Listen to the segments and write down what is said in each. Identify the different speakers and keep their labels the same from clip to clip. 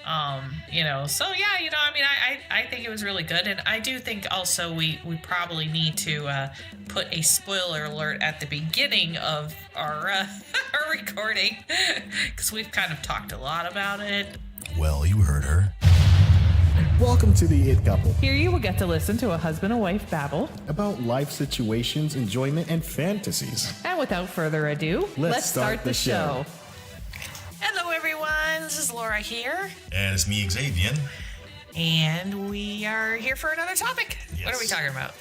Speaker 1: So yeah, I mean, I think it was really good, and I do think also we probably need to put a spoiler alert at the beginning of our our recording because we've kind of talked a lot about it.
Speaker 2: Well, you heard her. Welcome to The It Couple.
Speaker 1: Here you will get to listen to a husband and wife babble
Speaker 2: About life situations, enjoyment, and fantasies.
Speaker 1: And without further ado, let's start the show. Hello, everyone. This is Laura here.
Speaker 2: And it's me, Xavier.
Speaker 1: And we are here for another topic.
Speaker 2: Yes.
Speaker 1: What are we talking about?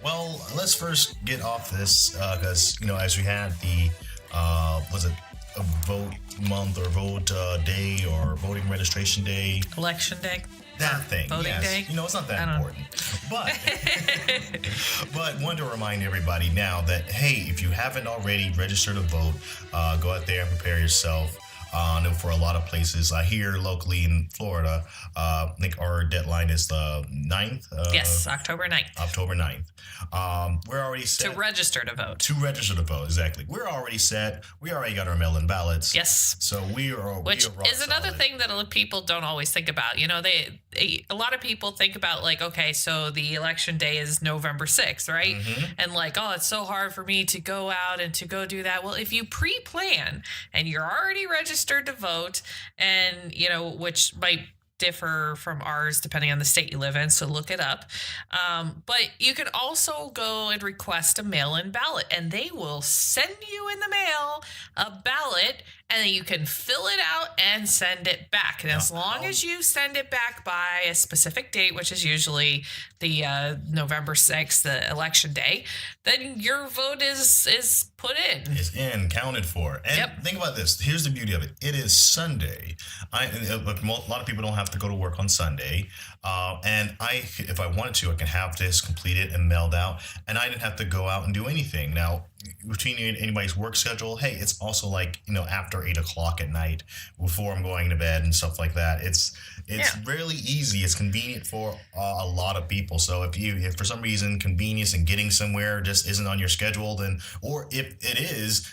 Speaker 2: Well, let's first get off this because, as we had the, was it a vote month or vote day or voting registration day?
Speaker 1: Election day.
Speaker 2: That thing,
Speaker 1: voting
Speaker 2: yes.
Speaker 1: day.
Speaker 2: It's not that important. But wanted to remind everybody now that, hey, if you haven't already registered to vote, go out there and prepare yourself. I know for a lot of places here locally in Florida, I think our deadline is the 9th.
Speaker 1: Yes, October 9th.
Speaker 2: October 9th. We're already set.
Speaker 1: To register to vote.
Speaker 2: To register to vote, exactly. We're already set. We already got our mail-in ballots.
Speaker 1: Is another thing that people don't always think about. A lot of people think about okay, so the election day is November 6th, right?
Speaker 2: Mm-hmm.
Speaker 1: And it's so hard for me to go out and to go do that. Well, if you pre-plan and you're already registered to vote, and which might differ from ours depending on the state you live in, so look it up, but you can also go and request a mail-in ballot, and they will send you in the mail a ballot, and then you can fill it out and send it back. And as long as you send it back by a specific date, which is usually the November 6th, the election day, then your vote is put in.
Speaker 2: It's in, counted for. And Think about this. Here's the beauty of it. It is Sunday. A lot of people don't have to go to work on Sunday. And if I wanted to, I can have this completed and mailed out. And I didn't have to go out and do anything. Now, between anybody's work schedule, hey, it's also after 8 o'clock at night before I'm going to bed and stuff like that. It's really easy. It's convenient for a lot of people. So if for some reason convenience and getting somewhere just isn't on your schedule, or if it is,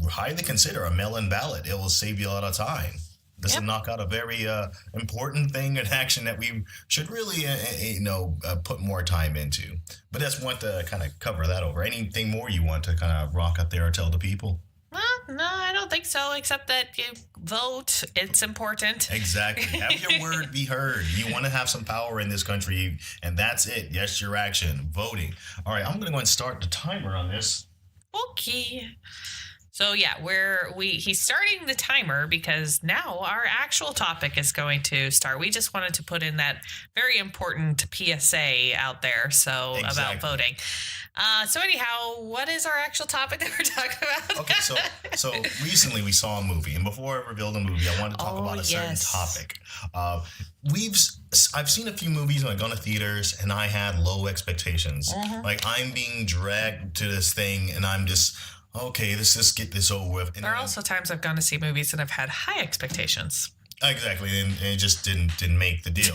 Speaker 2: highly consider a mail-in ballot. It will save you a lot of time. This will knock out a very important thing and action that we should really, put more time into. But I just want to kind of cover that over. Anything more you want to kind of rock up there or tell the people?
Speaker 1: Well, no, I don't think so, except that you vote. It's important.
Speaker 2: Exactly. Have your word be heard. You want to have some power in this country, and that's it. Yes, your action. Voting. All right, I'm going to go and start the timer on this.
Speaker 1: Okay. So yeah, he's starting the timer because now our actual topic is going to start. We just wanted to put in that very important PSA out there. About voting. So anyhow, what is our actual topic that we're talking about?
Speaker 2: Okay, so recently we saw a movie, and before I reveal the movie, I wanted to talk about a certain topic. I've seen a few movies when I've gone to theaters, and I had low expectations. Mm-hmm. I'm being dragged to this thing, and I'm just, okay, let's just get this over with. And
Speaker 1: there are also times I've gone to see movies and I've had high expectations.
Speaker 2: Exactly, and it just didn't make the deal.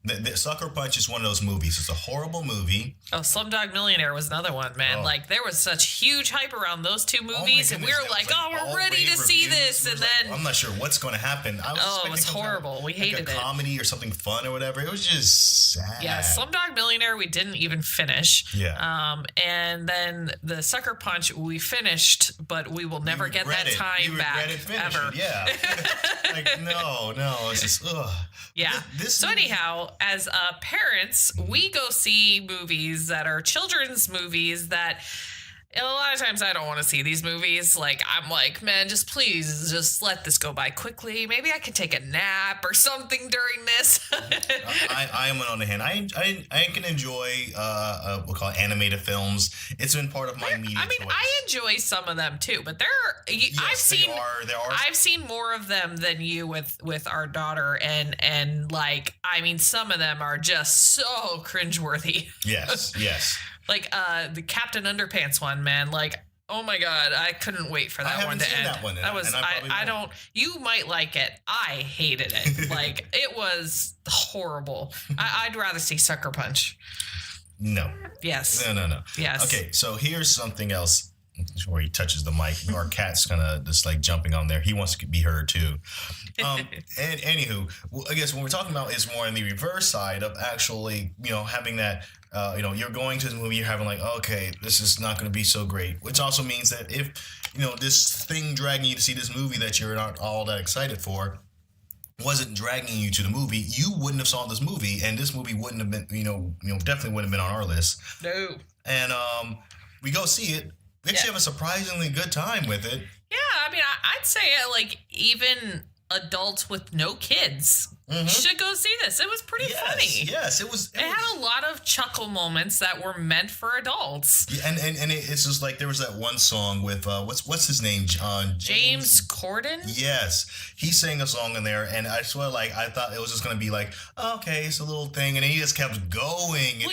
Speaker 2: The Sucker Punch is one of those movies. It's a horrible movie.
Speaker 1: Oh, Slumdog Millionaire was another one, man. There was such huge hype around those two movies, and we were we're ready to see this, and then
Speaker 2: I'm not sure what's going to happen.
Speaker 1: It was horrible. We hated it.
Speaker 2: Comedy or something fun or whatever. It was just sad.
Speaker 1: Yeah, Slumdog Millionaire we didn't even finish.
Speaker 2: Yeah.
Speaker 1: And then the Sucker Punch we finished, but we will never get that time back ever.
Speaker 2: Yeah. No, it's just, ugh.
Speaker 1: Yeah. So anyhow, as parents, we go see movies that are children's movies that a lot of times I don't want to see these movies. I'm man, just please just let this go by quickly. Maybe I could take a nap or something during this.
Speaker 2: I am on the hand. I can enjoy we'll call it animated films. It's been part of my media choice.
Speaker 1: I enjoy some of them too, but I've seen more of them than you with our daughter, and some of them are just so cringeworthy.
Speaker 2: Yes.
Speaker 1: The Captain Underpants one, man. Oh my God, I couldn't wait for that one to end. That was I don't. You might like it. I hated it. It was horrible. I'd rather see Sucker Punch.
Speaker 2: No.
Speaker 1: Yes.
Speaker 2: No.
Speaker 1: Yes.
Speaker 2: Okay, so here's something else. where he touches the mic. Our cat's kind of just like jumping on there. He wants to be heard too. And anywho, I guess what we're talking about is more on the reverse side of actually, having that. You're going to the movie, you're having like, okay, this is not going to be so great. Which also means that if this thing dragging you to see this movie that you're not all that excited for wasn't dragging you to the movie, you wouldn't have saw this movie, and this movie wouldn't have been, definitely wouldn't have been on our list.
Speaker 1: No.
Speaker 2: And we go see it. We actually have a surprisingly good time with it.
Speaker 1: Yeah, I mean, I'd say like even adults with no kids should go see this. It was pretty funny.
Speaker 2: Yes, it was.
Speaker 1: It had a lot of chuckle moments that were meant for adults.
Speaker 2: Yeah, and it's just like there was that one song with what's his name,
Speaker 1: James Corden.
Speaker 2: Yes, he sang a song in there, and I swear, like I thought it was just gonna be like, okay, it's a little thing, and then he just kept going, and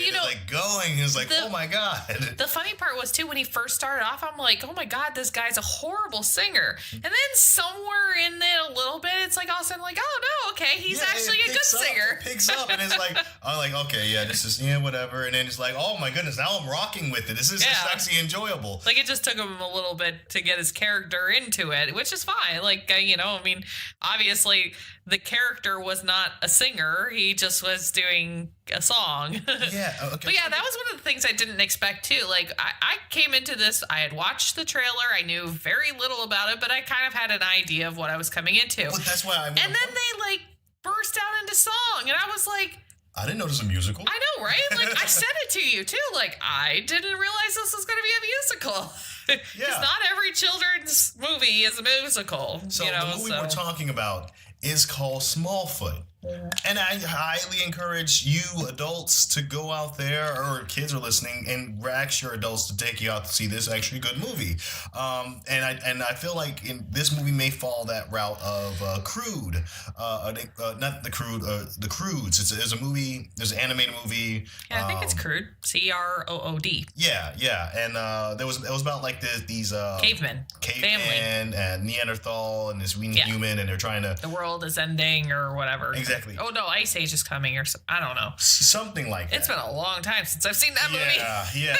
Speaker 2: going. It was like, oh my god.
Speaker 1: The funny part was too when he first started off, I'm like, oh my god, this guy's a horrible singer, and then somewhere in there a little bit, it's like all of a sudden like, oh no, okay, he's actually a good singer.
Speaker 2: It picks up, and it's like, I'm like, okay, yeah, this is whatever, and then it's like, oh my goodness, now I'm rocking with it. This is actually enjoyable.
Speaker 1: Like it just took him a little bit to get his character into it, which is fine. Like I mean, obviously the character was not a singer; he just was doing a song.
Speaker 2: Yeah, okay.
Speaker 1: But yeah, that was one of the things I didn't expect too. Like I came into this, I had watched the trailer, I knew very little about it, but I kind of had an idea of what I was coming into.
Speaker 2: Well, that's why
Speaker 1: and then they like burst out into song, and I was like,
Speaker 2: I didn't know this was a musical.
Speaker 1: I know, right? Like I said it to you too. Like I didn't realize this was going to be a musical. Because not every children's movie is a musical.
Speaker 2: So the movie we're talking about is called Smallfoot. Yeah. And I highly encourage you adults to go out there, or kids are listening, and ask your adults to take you out to see this actually good movie. And I feel like this movie may fall that route of Crude. Not the Crude, the Crudes. It's a movie. There's an animated movie.
Speaker 1: Yeah, I think it's Crude. CROOD.
Speaker 2: Yeah. And it was about like these
Speaker 1: cavemen family.
Speaker 2: And Neanderthal and this human, and they're trying to.
Speaker 1: The world is ending or whatever.
Speaker 2: Exactly.
Speaker 1: Oh no, Ice Age is coming, or I don't know.
Speaker 2: Something like that.
Speaker 1: It's been a long time since I've seen that movie.
Speaker 2: Yeah.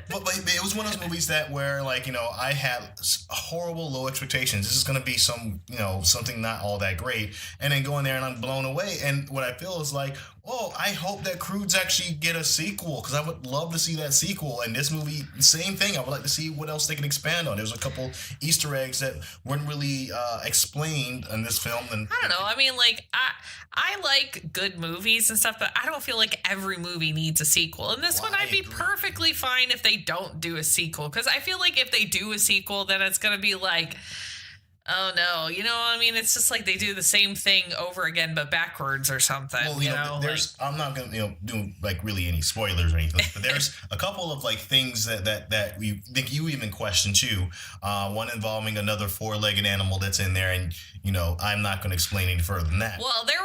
Speaker 2: but it was one of those movies that where I had horrible low expectations. This is going to be something not all that great, and then going there and I'm blown away. And what I feel is like, oh, I hope that Crudes actually get a sequel, because I would love to see that sequel. And this movie, same thing. I would like to see what else they can expand on. There's a couple Easter eggs that weren't really explained in this film. And
Speaker 1: I don't know. I mean, like, I like good movies and stuff, but I don't feel like every movie needs a sequel. And this one, I'd be perfectly fine if they don't do a sequel, because I feel like if they do a sequel, then it's going to be like, oh no, I mean, it's just like they do the same thing over again but backwards or something. Well,
Speaker 2: there's I'm not gonna do like really any spoilers or anything, but there's a couple of like things that we think you even question too. One involving another four-legged animal that's in there, and I'm not going to explain any further than that.
Speaker 1: Well, there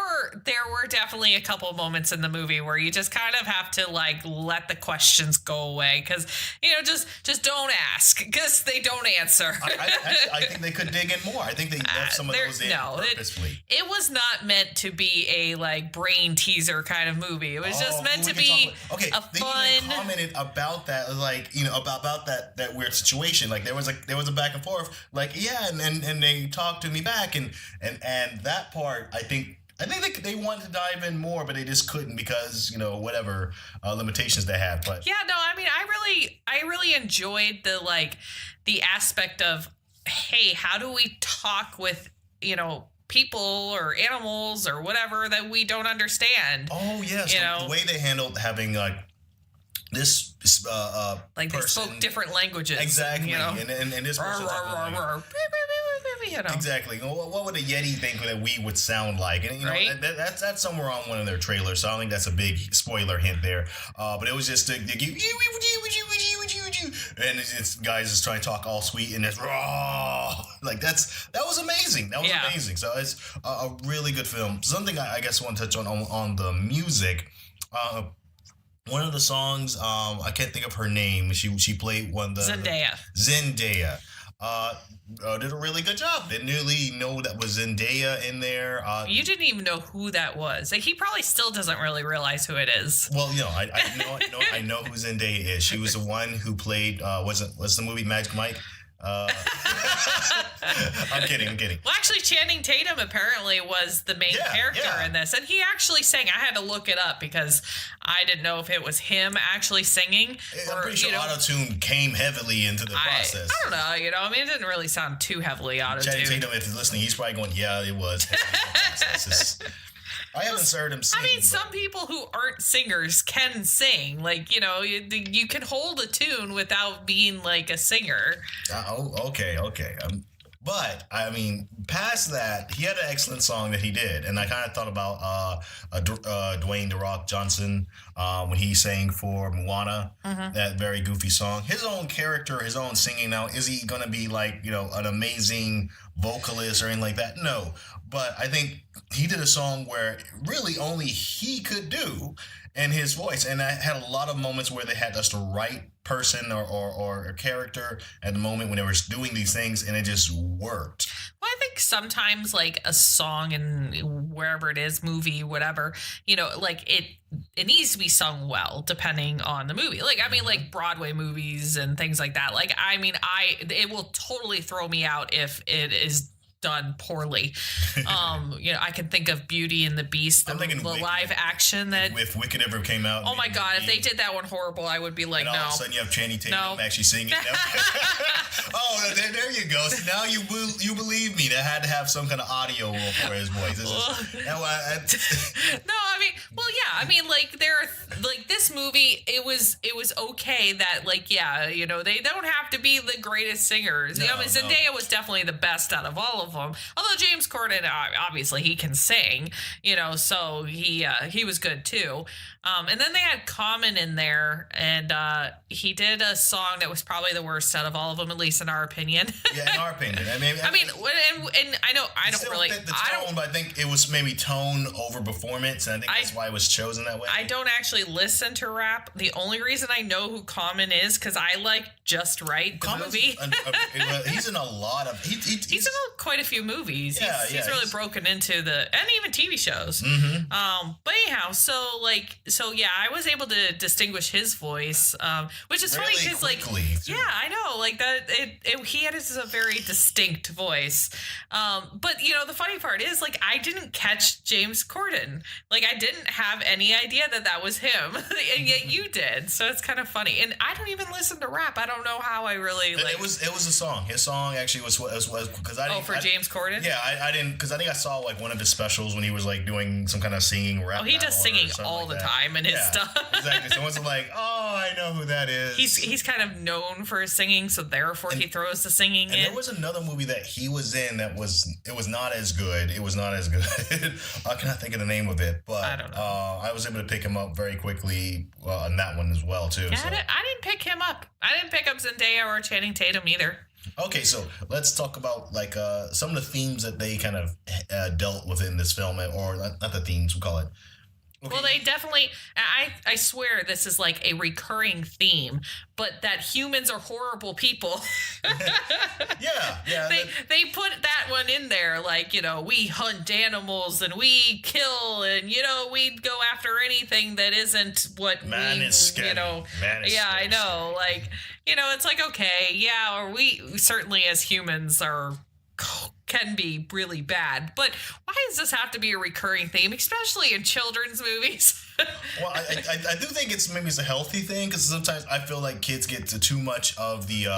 Speaker 1: were definitely a couple moments in the movie where you just kind of have to like let the questions go away, because just don't ask, because they don't answer.
Speaker 2: I think they could dig in more. I think they left some of those in purposefully.
Speaker 1: It was not meant to be a like brain teaser kind of movie. It was just meant to be a fun.
Speaker 2: They even commented about that, like about that weird situation. Like there was a back and forth. Like and they talked to me back, and that part I think they wanted to dive in more, but they just couldn't because whatever limitations they had. But
Speaker 1: yeah, no, I mean, I really enjoyed the aspect of, hey, how do we talk with people or animals or whatever that we don't understand?
Speaker 2: Oh yes, the way they handled having like this
Speaker 1: like
Speaker 2: person,
Speaker 1: they spoke different languages,
Speaker 2: exactly, and this person exactly. What would a Yeti think that we would sound like? And
Speaker 1: right?
Speaker 2: that's somewhere on one of their trailers. So I don't think that's a big spoiler hint there. But it was just to give and it's guys just trying to talk all sweet and it's raw. Like that was amazing. That was amazing. So it's a really good film. Something I guess I want to touch on the music. One of the songs, I can't think of her name. She played one of the
Speaker 1: Zendaya.
Speaker 2: did a really good job. Didn't really know that was Zendaya in there.
Speaker 1: You didn't even know who that was. Like, he probably still doesn't really realize who it is.
Speaker 2: Well, I know who Zendaya is. She was the one who played. What's the movie Magic Mike? I'm kidding.
Speaker 1: Well, actually, Channing Tatum apparently was the main character in this, and he actually sang. I had to look it up because I didn't know if it was him actually singing.
Speaker 2: I'm pretty sure auto-tune came heavily into the process.
Speaker 1: I don't know. I mean, it didn't really sound too heavily auto-tuned.
Speaker 2: Channing Tatum, if he's listening, he's probably going, "Yeah, it was." I haven't heard him sing.
Speaker 1: I mean, some people who aren't singers can sing. Like, you can hold a tune without being like a singer.
Speaker 2: Okay. But I mean, past that, he had an excellent song that he did, and I kind of thought about Dwayne "The Rock" Johnson when he sang for Moana, that very goofy song. His own character, his own singing. Now, is he gonna be like an amazing vocalist or anything like that? No, but I think he did a song where really only he could do in his voice, and I had a lot of moments where they had just the right person or a character at the moment when they were doing these things, and it just worked.
Speaker 1: Well, I think sometimes like a song and wherever it is, movie, whatever, like it needs to be sung well depending on the movie. Like, I mean, like Broadway movies and things like that. Like, I mean, it will totally throw me out if it is done poorly. I can think of Beauty and the Beast, the live action that
Speaker 2: if Wicked ever came out.
Speaker 1: Oh my God! If they did that one horrible, I would be like,
Speaker 2: and
Speaker 1: no.
Speaker 2: All of a sudden, you have Channing Tatum actually singing. Oh, there you go. So now you believe me. That had to have some kind of audio for his voice.
Speaker 1: No, I mean, well, yeah. I mean, like this movie, it was okay that they don't have to be the greatest singers. Zendaya was definitely the best out of all of them. Although James Corden, obviously he can sing, so he was good too. And then they had Common in there, and he did a song that was probably the worst out of all of them, at least in our opinion.
Speaker 2: Yeah, in our opinion. I mean,
Speaker 1: and I know I don't really.
Speaker 2: Fit the tone, but I think it was maybe tone over performance, and I think that's why it was chosen that way.
Speaker 1: I don't actually listen to rap. The only reason I know who Common is because I like Just Right, the movie.
Speaker 2: He's in a lot of. He's
Speaker 1: in quite a few movies. He's really broken into and even TV shows.
Speaker 2: Mm-hmm.
Speaker 1: But anyhow, so I was able to distinguish his voice, which is funny because I know, like that. He had a very distinct voice. But the funny part is, like, I didn't catch James Corden. Like, I didn't have any idea that was him, and yet you did. So it's kind of funny. And I don't even listen to rap. I don't know how I really like.
Speaker 2: It was a song. His song actually was because I didn't.
Speaker 1: Oh, for James Corden.
Speaker 2: Yeah, I didn't because I think I saw like one of his specials when he was like doing some kind of singing rap.
Speaker 1: Oh, he does singing all the time in his stuff.
Speaker 2: Exactly. So it's like, oh, I know who that is.
Speaker 1: He's kind of known for his singing, so therefore he throws the singing in.
Speaker 2: There was another movie that he was in it was not as good. It was not as good. I cannot think of the name of it, but
Speaker 1: I don't know.
Speaker 2: I was able to pick him up very quickly on that one as well too.
Speaker 1: Yeah, so. I didn't pick him up. I didn't pick up Zendaya or Channing Tatum either.
Speaker 2: Okay, so let's talk about like some of the themes that they kind of dealt with in this film, or not the themes, we call it. Okay.
Speaker 1: Well, they definitely, I swear this is like a recurring theme, but that humans are horrible people.
Speaker 2: Yeah.
Speaker 1: They put that one in there, like, we hunt animals and we kill and, we go after anything that isn't what
Speaker 2: man is scary. Man is
Speaker 1: I know. Like, it's like, okay, yeah, or we certainly as humans can be really bad, but why does this have to be a recurring theme, especially in children's movies?
Speaker 2: Well, I do think it's a healthy thing, because sometimes I feel like kids get to too much of the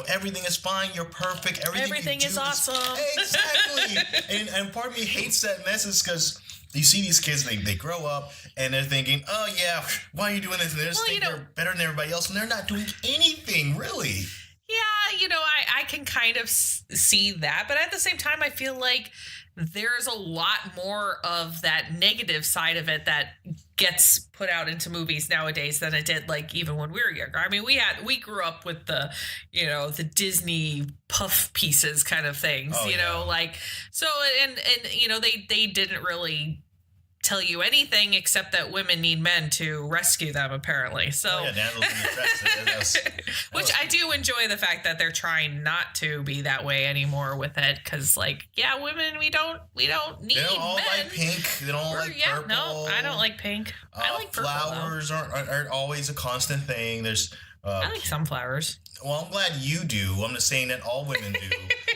Speaker 2: everything is fine, you're perfect, everything is
Speaker 1: awesome.
Speaker 2: Exactly. and part of me hates that message, because you see these kids, they grow up and they're thinking, oh yeah, why are you doing this? And they just think they're better than everybody else, and they're not doing anything really.
Speaker 1: Yeah, I can kind of see that, but at the same time, I feel like there's a lot more of that negative side of it that gets put out into movies nowadays than it did like even when we were younger. I mean, we grew up with the Disney puff pieces kind of things, like, so, and they didn't really tell you anything except that women need men to rescue them, apparently. So, which I do enjoy the fact that they're trying not to be that way anymore with it, because like, yeah, women, we don't need
Speaker 2: They don't all
Speaker 1: men.
Speaker 2: like pink. They don't like purple.
Speaker 1: No, I don't like pink. I like purple,
Speaker 2: flowers aren't always a constant thing. There's
Speaker 1: I like some flowers.
Speaker 2: Well, I'm glad you do. I'm just saying that all women do.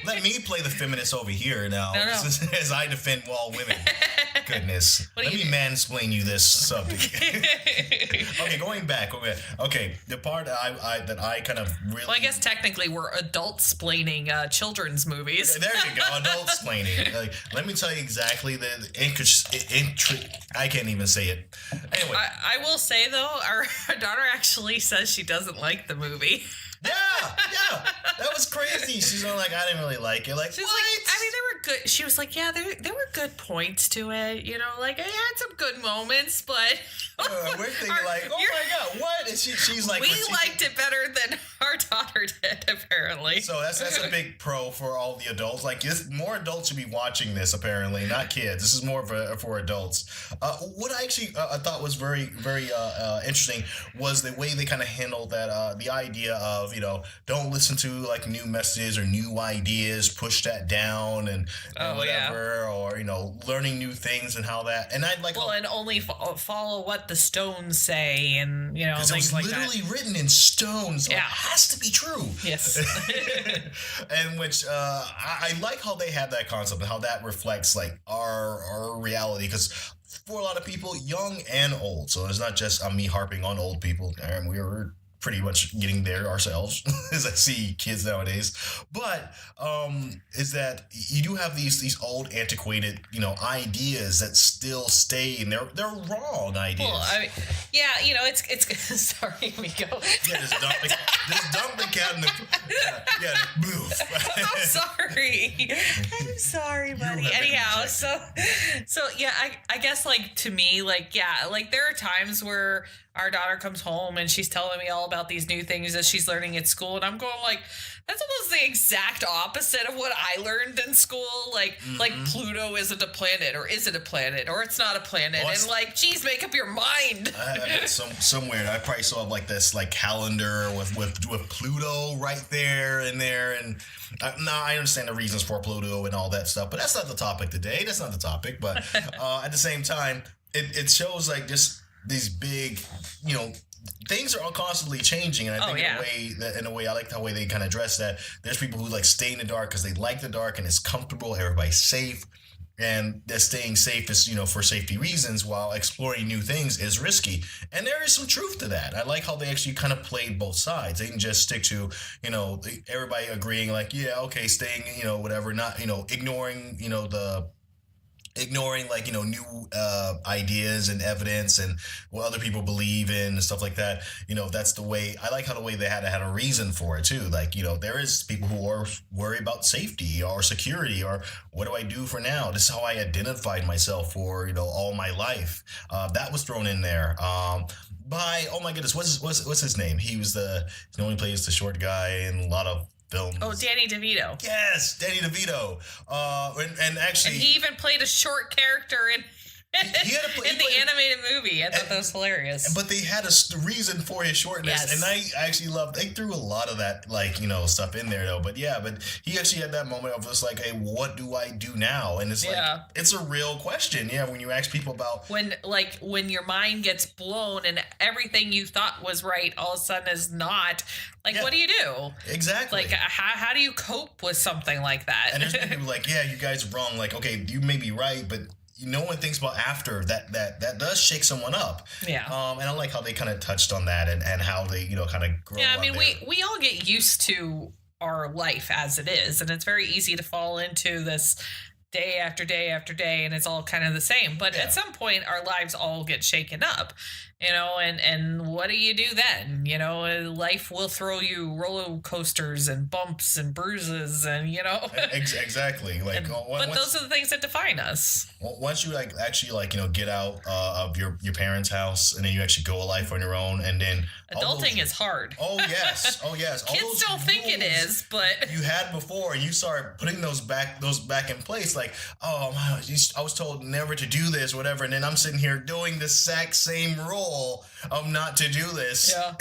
Speaker 2: Let me play the feminist over here now,
Speaker 1: No.
Speaker 2: as I defend all women. Goodness. Let me mansplain you this subject. Okay, going back. Okay, the part that I kind of really...
Speaker 1: Well, I guess technically we're adult-splaining children's movies.
Speaker 2: There you go, adult-splaining. Like, let me tell you exactly I can't even say it. Anyway.
Speaker 1: I will say, though, our daughter actually says she doesn't like the movie.
Speaker 2: Yeah, that was crazy. She's like, I didn't really like it. Like,
Speaker 1: she was
Speaker 2: what?
Speaker 1: like, I mean, there were good. She was like, yeah, there were good points to it. You know, like it had some good moments, but
Speaker 2: we're thinking like, oh my god, what? And she's like,
Speaker 1: we liked it better than our daughter did, apparently.
Speaker 2: So that's a big pro for all the adults. Like, more adults should be watching this. Apparently, not kids. This is more for adults. What I actually I thought was very interesting was the way they kind of handled that. The idea of, don't listen to like new messages or new ideas, push that down and whatever, or learning new things and how that. And I'd like
Speaker 1: and only follow what the stones say, and things like that.
Speaker 2: It was literally written in stone, so it has to be true.
Speaker 1: Yes.
Speaker 2: And which I like how they have that concept and how that reflects like our reality, because for a lot of people, young and old, so it's not just me harping on old people, and we were pretty much getting there ourselves as I see kids nowadays, but is that you do have these old antiquated ideas that still stay, and they're wrong ideas.
Speaker 1: Well, I mean, it's sorry, Miko.
Speaker 2: Yeah, just dump the cat in the move.
Speaker 1: I'm sorry, buddy. Anyhow, so yeah, I guess like to me, like there are times where our daughter comes home and she's telling me all about these new things that she's learning at school, and I'm going like, that's almost the exact opposite of what I learned in school. Like, like Pluto isn't a planet, or is it a planet, or it's not a planet, and like, geez, make up your mind.
Speaker 2: Somewhere I probably saw like this like calendar with Pluto right there, and I understand the reasons for Pluto and all that stuff, but that's not the topic today. That's not the topic. But at the same time, it shows like just these big, things are constantly changing, and I think in a way I like the way they kind of address that. There's people who like stay in the dark because they like the dark and it's comfortable, everybody's safe, and that staying safe is for safety reasons, while exploring new things is risky. And there is some truth to that. I like how they actually kind of played both sides. They didn't just stick to everybody agreeing like, yeah, okay, staying whatever, not ignoring like new ideas and evidence and what other people believe in and stuff like that. That's the way I like how the way they had a reason for it too. Like there is people who are worried about safety or security, or what do I do for now? This is how I identified myself for all my life. That was thrown in there. By oh my goodness, what's his name? He only plays the short guy in a lot of films.
Speaker 1: Oh, Danny DeVito.
Speaker 2: Yes, Danny DeVito. And actually,
Speaker 1: and he even played a short character in the animated movie. I thought that was hilarious.
Speaker 2: But they had a reason for his shortness, and I actually loved. They threw a lot of that, like stuff in there though. But he actually had that moment of just like, hey, what do I do now? And it's like, it's a real question. Yeah, when you ask people about
Speaker 1: when your mind gets blown and everything you thought was right all of a sudden is not. Like, what do you do?
Speaker 2: Exactly.
Speaker 1: Like, how do you cope with something like that?
Speaker 2: And there's people like, yeah, you guys are wrong. Like, okay, you may be right, but no one thinks about after that does shake someone up. Yeah. And I like how they kind of touched on that and how they, kind of grow up.
Speaker 1: Yeah, I mean, we all get used to our life as it is, and it's very easy to fall into this day after day after day, and it's all kind of the same. But at some point, our lives all get shaken up, and what do you do then? Life will throw you roller coasters and bumps and bruises, and
Speaker 2: exactly. Like,
Speaker 1: but those are the things that define us.
Speaker 2: Once you actually get out of your parents' house, and then you actually go a life on your own, and then
Speaker 1: adulting is hard.
Speaker 2: Oh yes.
Speaker 1: Kids don't think it is, but
Speaker 2: you had before, and you start putting those back in place. like, oh, I was told never to do this, whatever, and then I'm sitting here doing the exact same role of not to do this.
Speaker 1: Yeah.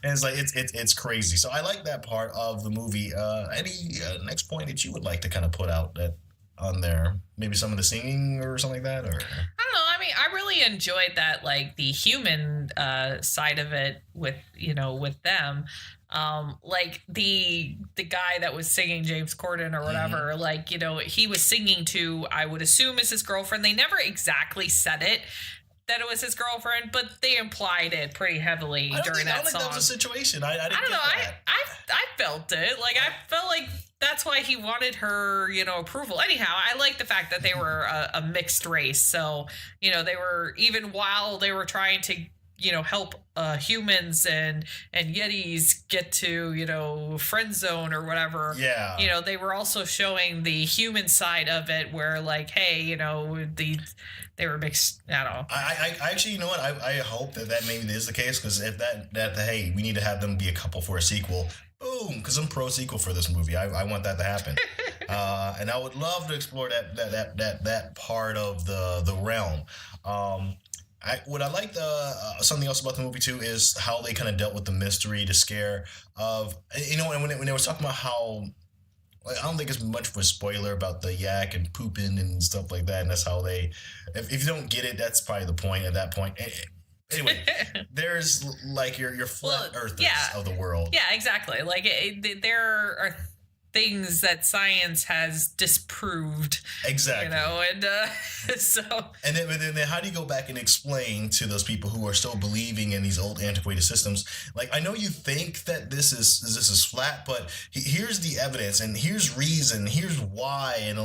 Speaker 2: And it's like it's crazy. So I like that part of the movie. Any next point that you would like to kind of put out that on there? Maybe some of the singing or something like that, or
Speaker 1: I don't know. I mean, I really enjoyed that, like the human side of it with them. Like the guy that was singing, James Corden or whatever, like, he was singing to, I would assume, is his girlfriend. They never exactly said it that it was his girlfriend, but they implied it pretty heavily during that song.
Speaker 2: I don't think that was a situation. I don't
Speaker 1: know. I felt it. Like, I felt like that's why he wanted her, approval. Anyhow, I like the fact that they were a mixed race. So, they were, even while they were trying to, help humans and Yetis get to, friend zone or whatever.
Speaker 2: Yeah.
Speaker 1: They were also showing the human side of it where, like, hey, they were mixed. I don't know.
Speaker 2: I actually, you know what? I hope that maybe is the case, because if that hey, we need to have them be a couple for a sequel. Boom, because I'm pro sequel for this movie. I want that to happen, and I would love to explore that part of the realm. What I like something else about the movie too is how they kind of dealt with the mystery, the scare of, and when they were talking about how, like, I don't think it's much of a spoiler about the yak and pooping and stuff like that, and that's how they, if you don't get it, that's probably the point at that point. Anyway, there's like your flat earthers of the world.
Speaker 1: Yeah, exactly. Like there are things that science has disproved.
Speaker 2: Exactly.
Speaker 1: And so.
Speaker 2: And then how do you go back and explain to those people who are still believing in these old antiquated systems? Like, I know you think that this is flat, but here's the evidence, and here's reason, here's why, and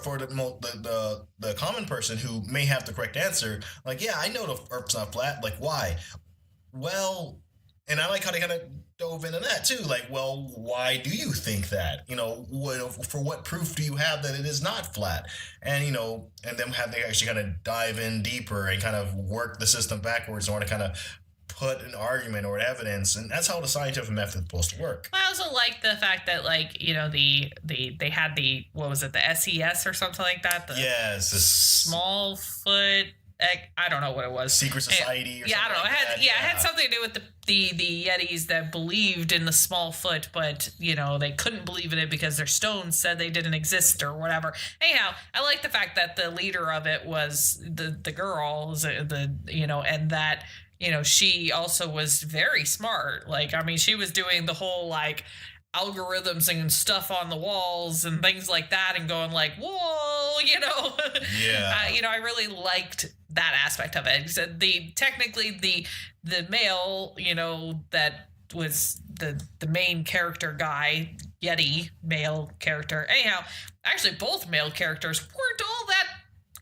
Speaker 2: for the common person who may have the correct answer, like, yeah, I know the Earth's not flat. Like, why? Well, and I like how they kind of dove into that too. Like, well, why do you think that? For what proof do you have that it is not flat? And and then have they actually kind of dive in deeper and kind of work the system backwards in order to kind of put an argument or evidence, and that's how the scientific method is supposed to work.
Speaker 1: I also like the fact that, like, they had the, what was it, the SES or something like that?
Speaker 2: Yes,
Speaker 1: small foot. I don't know what it was.
Speaker 2: Secret society. Or
Speaker 1: I don't know.
Speaker 2: Like
Speaker 1: it had something to do with the Yetis that believed in the small foot, but they couldn't believe in it because their stones said they didn't exist or whatever. Anyhow, I like the fact that the leader of it was the girl, and that she also was very smart. Like, I mean, she was doing the whole, like, algorithms and stuff on the walls and things like that, and going like, whoa,
Speaker 2: Yeah.
Speaker 1: I really liked that aspect of it. So technically the male, that was the main character guy, Yeti male character. Anyhow, actually both male characters weren't all that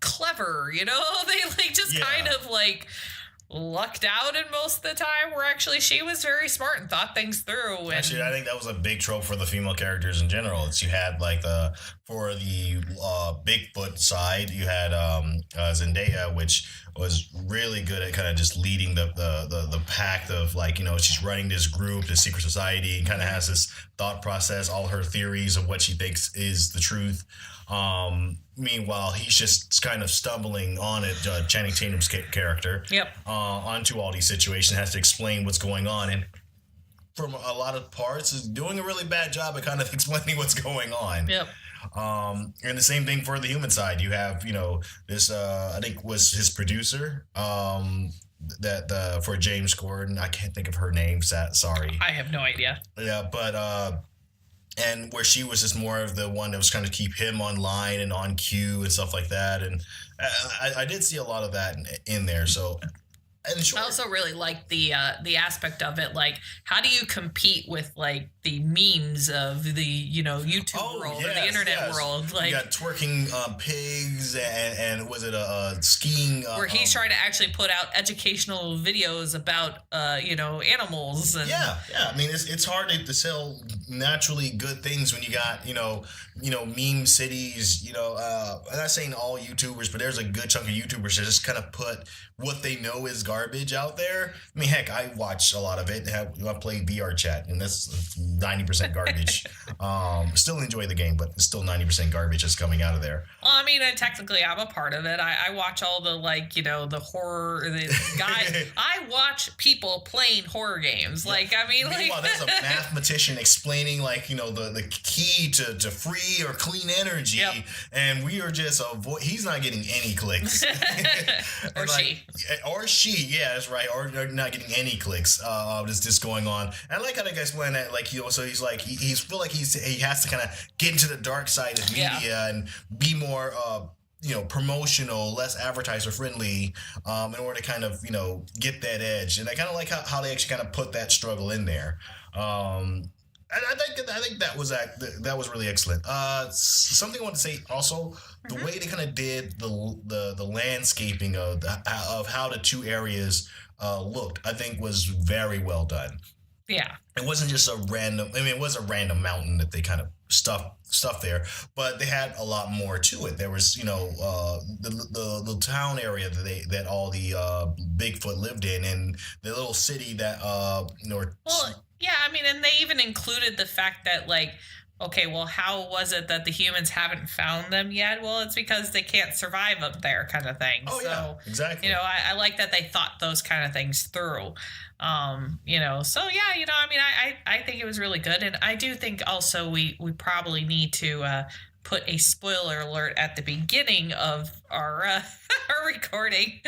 Speaker 1: clever, they like just kind of like lucked out in most of the time, where actually she was very smart and thought things through. And
Speaker 2: actually, I think that was a big trope for the female characters in general. It's, you had like for the Bigfoot side, you had Zendaya, which was really good at kind of just leading the pack of, like, she's running this group, this secret society, and kind of has this thought process, all her theories of what she thinks is the truth. Meanwhile, he's just kind of stumbling on it, Channing Tatum's character.
Speaker 1: Yep.
Speaker 2: Onto all these situations, has to explain what's going on, and from a lot of parts is doing a really bad job at kind of explaining what's going on.
Speaker 1: Yep.
Speaker 2: And the same thing for the human side. You have, this I think was his producer, that for James Corden. I can't think of her name. Sorry.
Speaker 1: I have no idea.
Speaker 2: Yeah, but and where she was just more of the one that was trying to keep him online and on cue and stuff like that. And I did see a lot of that in there. So, and sure.
Speaker 1: I also really like the aspect of it. Like, how do you compete with, like, the memes of the YouTube world or the internet world? Like,
Speaker 2: you got twerking pigs and was it a skiing?
Speaker 1: Where he's trying to actually put out educational videos about animals. And
Speaker 2: yeah. I mean, it's hard to sell naturally good things when you got meme cities. I'm not saying all YouTubers, but there's a good chunk of YouTubers that just kind of put what they know is garbage out there. I mean, heck, I watch a lot of it. I play VR chat, and that's 90% garbage. Still enjoy the game, but it's still 90% garbage that's coming out of there.
Speaker 1: Well, I mean, technically, I'm a part of it. I watch all the the horror. I watch people playing horror games.
Speaker 2: Meanwhile, there's a mathematician explaining the key to free or clean energy, and we are just he's not getting any clicks. Or she, yeah, that's right, or not getting any clicks. Just going on. And I like how they guys explain that, so he's like he feel like he has to kind of get into the dark side of media and be more promotional, less advertiser friendly, in order to kind of get that edge. And I kind of like how they actually kind of put that struggle in there. I think that was really excellent. Something I want to say also, the way they kind of did the landscaping of how the two areas looked, I think was very well done.
Speaker 1: Yeah.
Speaker 2: It wasn't just a random. I mean, it was a random mountain that they kind of stuff there, but they had a lot more to it. There was, the town area that all the Bigfoot lived in, and the little city that
Speaker 1: Well, yeah, I mean, and they even included the fact that okay, well, how was it that the humans haven't found them yet? Well, it's because they can't survive up there, kind of thing.
Speaker 2: Oh,
Speaker 1: so,
Speaker 2: yeah, exactly.
Speaker 1: I like that they thought those kind of things through. So yeah, I mean, I think it was really good, and I do think also we probably need to put a spoiler alert at the beginning of our our recording,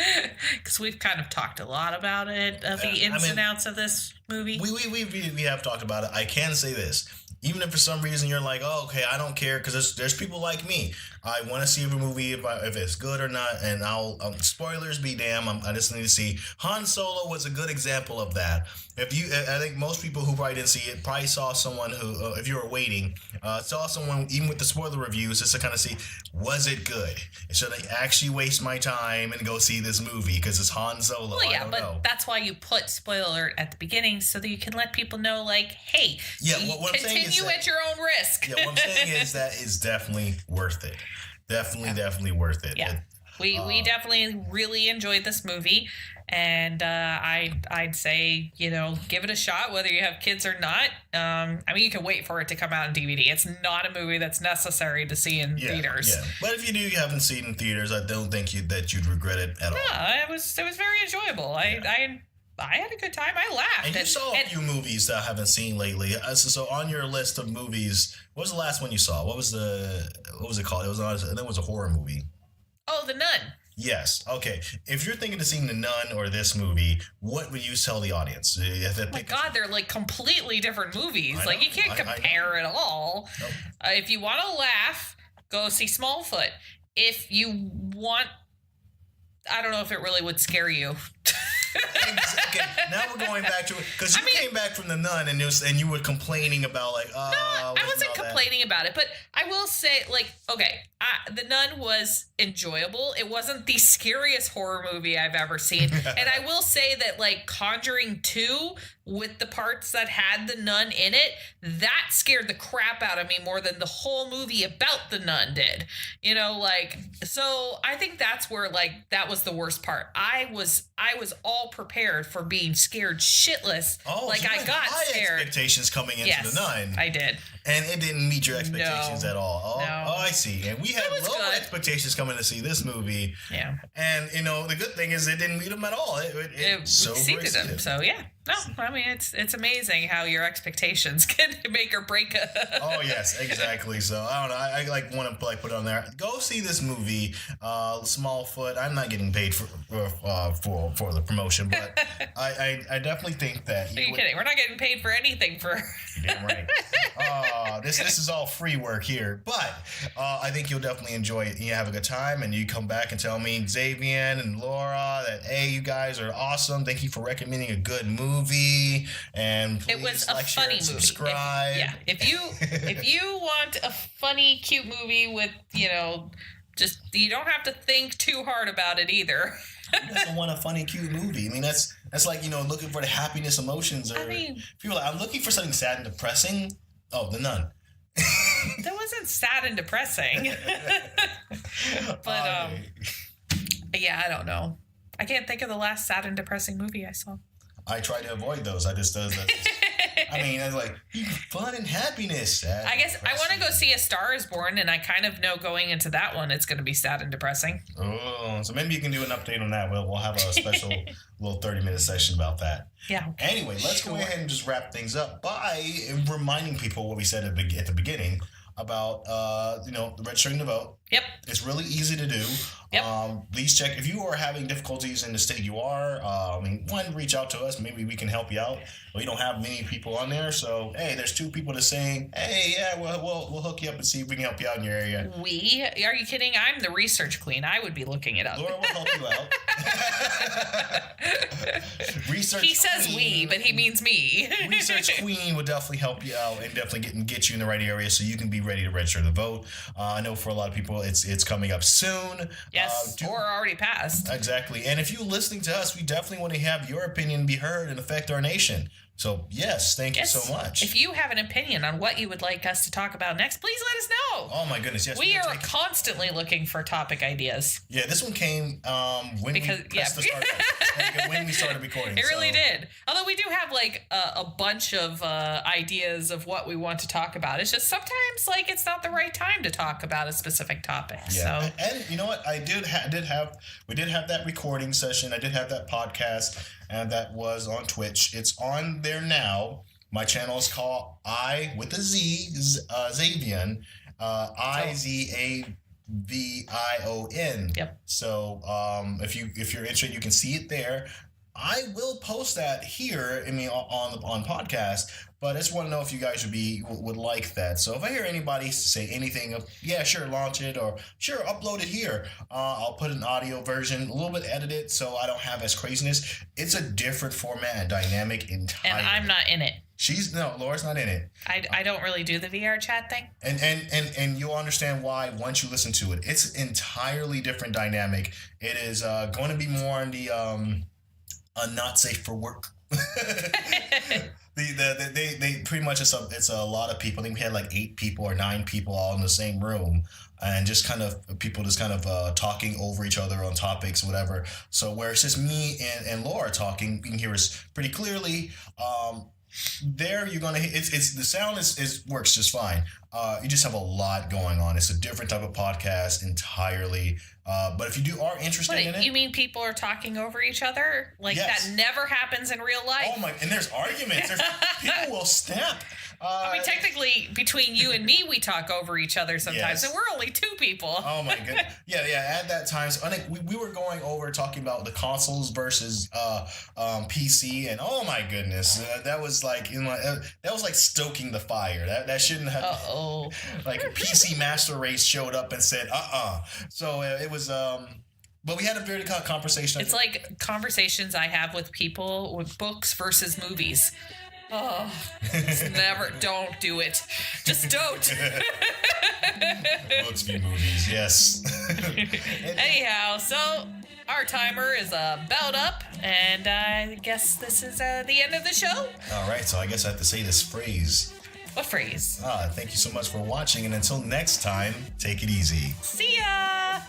Speaker 1: because we've kind of talked a lot about it, the ins and outs of this movie.
Speaker 2: We have talked about it. I can say this. Even if for some reason you're like, oh, okay, I don't care, because there's people like me. I want to see a movie if it's good or not, and I'll spoilers be damn. I just need to see. Han Solo was a good example of that. I think most people who probably didn't see it probably saw someone who, if you were waiting, saw someone even with the spoiler reviews just to kind of see, was it good? Should I actually waste my time and go see this movie because it's Han Solo?
Speaker 1: Well, yeah, but that's why you put spoiler alert at the beginning, so that you can let people know, hey,
Speaker 2: what I'm saying is
Speaker 1: continue at your own risk.
Speaker 2: Yeah, what I'm saying is that it's definitely worth it. Definitely worth it.
Speaker 1: Yeah. We definitely really enjoyed this movie, and I'd say give it a shot whether you have kids or not. I mean, you can wait for it to come out on DVD. It's not a movie that's necessary to see in theaters.
Speaker 2: Yeah, but if you haven't seen it in theaters, I don't think that you'd regret it at all.
Speaker 1: No, it was very enjoyable. I had a good time. I laughed.
Speaker 2: And you saw a few movies that I haven't seen lately. So on your list of movies, what was the last one you saw? What was it called? It was a horror movie.
Speaker 1: Oh, The Nun.
Speaker 2: Yes. Okay. If you're thinking of seeing The Nun or this movie, what would you tell the audience?
Speaker 1: Oh my God, they're completely different movies. You can't compare at all. Nope. If you want to laugh, go see Smallfoot. If you want, I don't know if it really would scare you.
Speaker 2: Okay, now we're going back to it because you came back from The Nun and you were complaining about
Speaker 1: no, I wasn't complaining about it, but I will say The Nun was enjoyable. It wasn't the scariest horror movie I've ever seen, and I will say that Conjuring 2, with the parts that had the nun in it, that scared the crap out of me more than the whole movie about the nun did. So I think that's where that was the worst part. I was all prepared for being scared shitless.
Speaker 2: Oh,
Speaker 1: I got
Speaker 2: high
Speaker 1: scared.
Speaker 2: Expectations coming into The Nun.
Speaker 1: I did.
Speaker 2: And it didn't meet your expectations at all.
Speaker 1: No.
Speaker 2: I see. And we had low expectations coming to see this movie.
Speaker 1: Yeah.
Speaker 2: And the good thing is it didn't meet them at all. It
Speaker 1: exceeded them. So yeah. No, I mean it's amazing how your expectations can make or break
Speaker 2: Oh yes, exactly. So I don't know. I want to put it on there. Go see this movie, Smallfoot. I'm not getting paid for the promotion, but I definitely think that.
Speaker 1: Are you kidding? We're not getting paid for anything for.
Speaker 2: You're damn right. This is all free work here, but I think you'll definitely enjoy it. You have a good time, and you come back and tell me, Xavier and Laura, that hey, you guys are awesome. Thank you for recommending a good movie. And please
Speaker 1: it was a funny movie.
Speaker 2: Subscribe.
Speaker 1: If you want a funny, cute movie with just you don't have to think too hard about it either.
Speaker 2: Who doesn't want a funny, cute movie? I mean, that's like looking for the happiness emotions. Or people are like, I'm looking for something sad and depressing. Oh, The Nun.
Speaker 1: That wasn't sad and depressing. But yeah, I don't know. I can't think of the last sad and depressing movie I saw.
Speaker 2: I try to avoid those. I just does that. I mean, it's like fun and happiness.
Speaker 1: I guess I want to go see A Star Is Born, and I kind of know going into that one it's going to be sad and depressing.
Speaker 2: Oh, so maybe you can do an update on that. We'll have a special little 30-minute session about that.
Speaker 1: Yeah. Okay.
Speaker 2: Anyway, let's go ahead and just wrap things up by reminding people what we said at the beginning about registering to vote.
Speaker 1: Yep.
Speaker 2: It's really easy to do.
Speaker 1: Yep.
Speaker 2: Please check if you are having difficulties in the state you are. Reach out to us. Maybe we can help you out. We don't have many people on there, so hey, there's 2 people that's saying, hey, yeah, we'll hook you up and see if we can help you out in your area.
Speaker 1: Are you kidding? I'm the research queen. I would be looking it up.
Speaker 2: Laura will help you out. Research.
Speaker 1: He says queen, we, but he means me.
Speaker 2: Research queen would definitely help you out and definitely get you in the right area so you can be ready to register to vote. I know for a lot of people it's coming up soon.
Speaker 1: Yes, or already passed.
Speaker 2: Exactly. And if you're listening to us, we definitely want to have your opinion be heard and affect our nation. So, yes, thank you so much.
Speaker 1: If you have an opinion on what you would like us to talk about next, please let us know.
Speaker 2: Oh, my goodness, yes.
Speaker 1: We are constantly looking for topic ideas.
Speaker 2: Yeah, this one came when we started recording.
Speaker 1: It really did. Although we do have, a bunch of ideas of what we want to talk about. It's just sometimes, it's not the right time to talk about a specific topic.
Speaker 2: Yeah.
Speaker 1: So.
Speaker 2: And you know what? We did have that recording session. I did have that podcast. And that was on Twitch. It's on there now. My channel is called I with a Z, Xavion, IZAVION.
Speaker 1: Yep.
Speaker 2: So if you're interested, you can see it there. I will post that here. On podcast. But I just want to know if you guys would like that. So if I hear anybody say anything of, yeah, sure, launch it, or sure, upload it here, I'll put an audio version, a little bit edited so I don't have as craziness. It's a different format and dynamic entirely.
Speaker 1: And I'm not in it.
Speaker 2: Laura's not in it.
Speaker 1: I don't really do the VR chat thing.
Speaker 2: And you'll understand why once you listen to it. It's entirely different dynamic. It is going to be more on the not safe for work. They pretty much it's a lot of people. I think we had 8 people or 9 people all in the same room, and just kind of people talking over each other on topics, whatever. So where it's just me and Laura talking, you can hear us pretty clearly. There you're gonna it's the sound works just fine. You just have a lot going on. It's a different type of podcast entirely. But if you are interested in it,
Speaker 1: you mean people are talking over each other? Yes. That never happens in real life.
Speaker 2: Oh my! And there's arguments. People will snap.
Speaker 1: Technically, between you and me, we talk over each other sometimes, and we're only 2 people.
Speaker 2: Oh my goodness! Yeah. At that time, so I think we were going over talking about the consoles versus PC, and oh my goodness, that was like stoking the fire. That shouldn't have.
Speaker 1: Uh-oh.
Speaker 2: PC Master Race showed up and said, So it was. But we had a very good conversation.
Speaker 1: It's like conversations I have with people with books versus movies. Oh, don't do it. Just don't.
Speaker 2: Books v. movies, yes.
Speaker 1: Anyhow, so our timer is about up, and I guess this is the end of the show.
Speaker 2: All right, so I guess I have to say this phrase.
Speaker 1: What phrase?
Speaker 2: Thank you so much for watching, and until next time, take it easy.
Speaker 1: See ya!